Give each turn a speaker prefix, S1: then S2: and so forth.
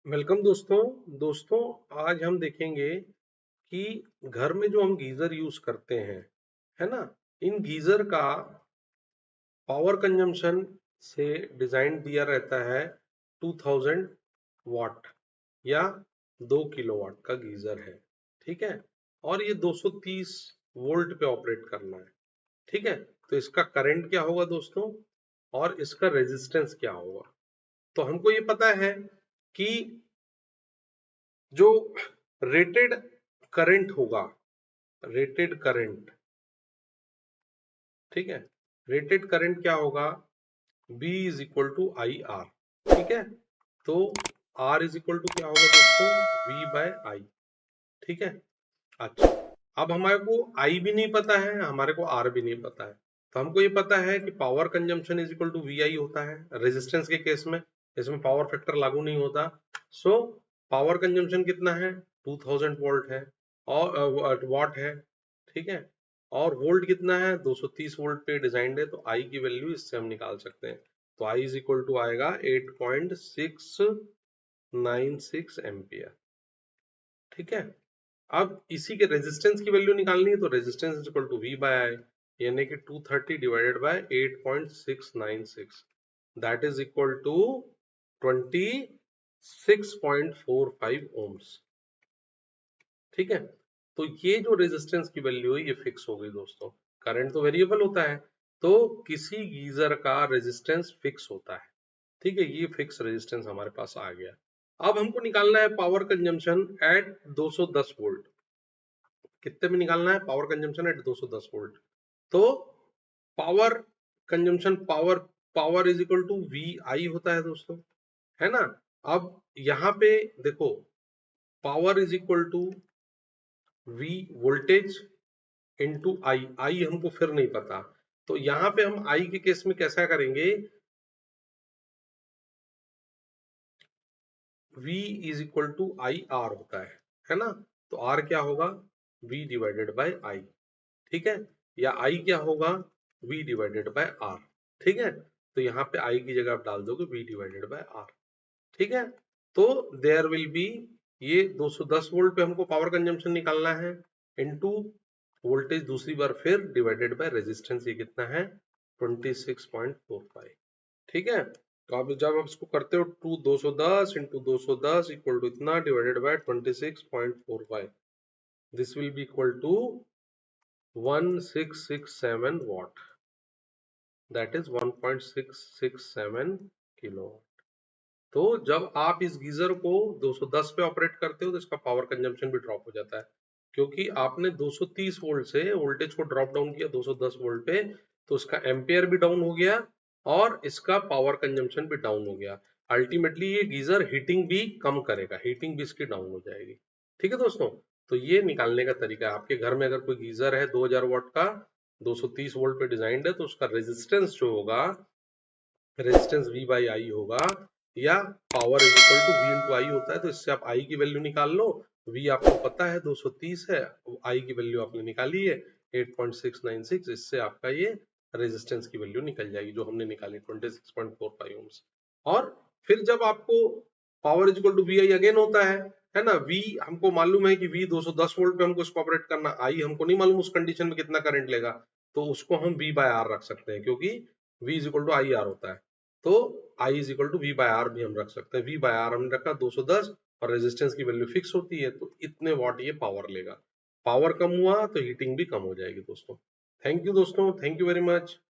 S1: Welcome दोस्तों आज हम देखेंगे कि घर में जो हम गीजर यूज करते हैं, है ना। इन गीजर का पावर कंजम्पशन से डिजाइन दिया रहता है 2000 वाट या 2 किलोवाट का गीजर है। ठीक है, और ये 230 वोल्ट पे ऑपरेट करना है। ठीक है, तो इसका करंट क्या होगा दोस्तों और इसका रेजिस्टेंस क्या होगा। तो हमको ये पता है कि जो रेटेड करंट होगा, रेटेड करंट, ठीक है, रेटेड करंट क्या होगा, B is equal to I R. ठीक है, तो R इज इक्वल टू क्या होगा दोस्तों, V बाय आई। ठीक है, अच्छा, अब हमारे को I भी नहीं पता है, हमारे को R भी नहीं पता है। तो हमको ये पता है कि power consumption is equal to V I होता है रेजिस्टेंस के केस में, इसमें पावर फैक्टर लागू नहीं होता। सो पावर कंजम्पशन कितना है, 2000 वोल्ट है और वाट है। ठीक है, और वोल्ट कितना है, 230 वोल्ट पे डिजाइंड है, तो आई की वैल्यू इससे हम निकाल सकते हैं। तो आई इज इक्वल टू आएगा 8.696 एम्पियर। ठीक है, अब इसी के रेजिस्टेंस की वैल्यू निकालनी है, तो resistance is equal to V by I, यानी कि 230 divided by 8.696, that is equal to 26.45 ohms. ठीक है, तो ये जो रेजिस्टेंस की वैल्यू है ये फिक्स हो गई दोस्तों। करंट तो वेरिएबल होता है, तो किसी गीजर का रेजिस्टेंस फिक्स होता है। ठीक है, ये फिक्स रेजिस्टेंस हमारे पास आ गया। अब हमको निकालना है पावर कंजम्पशन एट 210 वोल्ट। कितने में निकालना है पावर कंजम्पशन एट 210 वोल्ट। तो power consumption, power power is equal to V I होता है दोस्तों, है ना। अब यहाँ पे देखो, power is equal to V voltage into I, I हमको फिर नहीं पता, तो यहाँ पे हम आई के केस में कैसा करेंगे, V is equal to I R होता है ना। तो R क्या होगा, V डिवाइडेड बाय आई। ठीक है, या I क्या होगा, V डिवाइडेड बाय R। ठीक है, तो यहाँ पे I की जगह आप डाल दोगे V डिवाइडेड बाय R। ठीक है, तो देयर विल बी, ये 210 वोल्ट पे हमको पावर कंजम्पशन निकालना है, इनटू वोल्टेज दूसरी बार फिर डिवाइडेड बाय रेजिस्टेंस, ये कितना है 26.45। ठीक है, तो अब जब आप इसको करते हो 210 इंटू 210 इक्वल टू इतना divided by 26.45, this will be equal to 1667 watt, that is 1.667 kilo. तो जब आप इस गीजर को 210 पे ऑपरेट करते हो तो इसका पावर कंजम्पशन भी ड्रॉप हो जाता है, क्योंकि आपने 230 वोल्ट से वोल्टेज को ड्रॉप डाउन किया 210 वोल्ट पे, तो इसका एम्पियर भी डाउन हो गया और इसका पावर कंजम्पशन भी डाउन हो गया। अल्टीमेटली ये गीजर हीटिंग भी कम करेगा, हीटिंग भी इसकी डाउन हो जाएगी। ठीक है दोस्तों, तो ये निकालने का तरीका है। आपके घर में अगर कोई गीजर है 2000 वाट का, 230 वोल्ट पे डिजाइंड है, तो उसका रेजिस्टेंस जो होगा, रेजिस्टेंस V बाई आई होगा, या power is equal to V into I होता है। तो इससे आप I की वैल्यू निकाल लो, V आपको पता है 230 है, I की वैल्यू आपने निकाली है 8.696, इससे आपका ये रेजिस्टेंस की वैल्यू निकल जाएगी जो हमने निकाली 26.45 ओम्स। और फिर जब आपको power is equal to V I again होता है ना, V हमको मालूम है कि V 210 वोल्ट पे हमको इसको ऑपरेट करना, I हमको नहीं मालूम उस कंडीशन में कितना करंट लेगा, तो उसको हम V बाय आर रख सकते हैं, क्योंकि V is equal to I R होता है। तो I is equal to V by R भी हम रख सकते हैं। V बाय आर हमने रखा 210 और रेजिस्टेंस की वैल्यू फिक्स होती है, तो इतने वाट ये पावर लेगा। पावर कम हुआ तो हीटिंग भी कम हो जाएगी दोस्तों। थैंक यू दोस्तों, थैंक यू वेरी मच।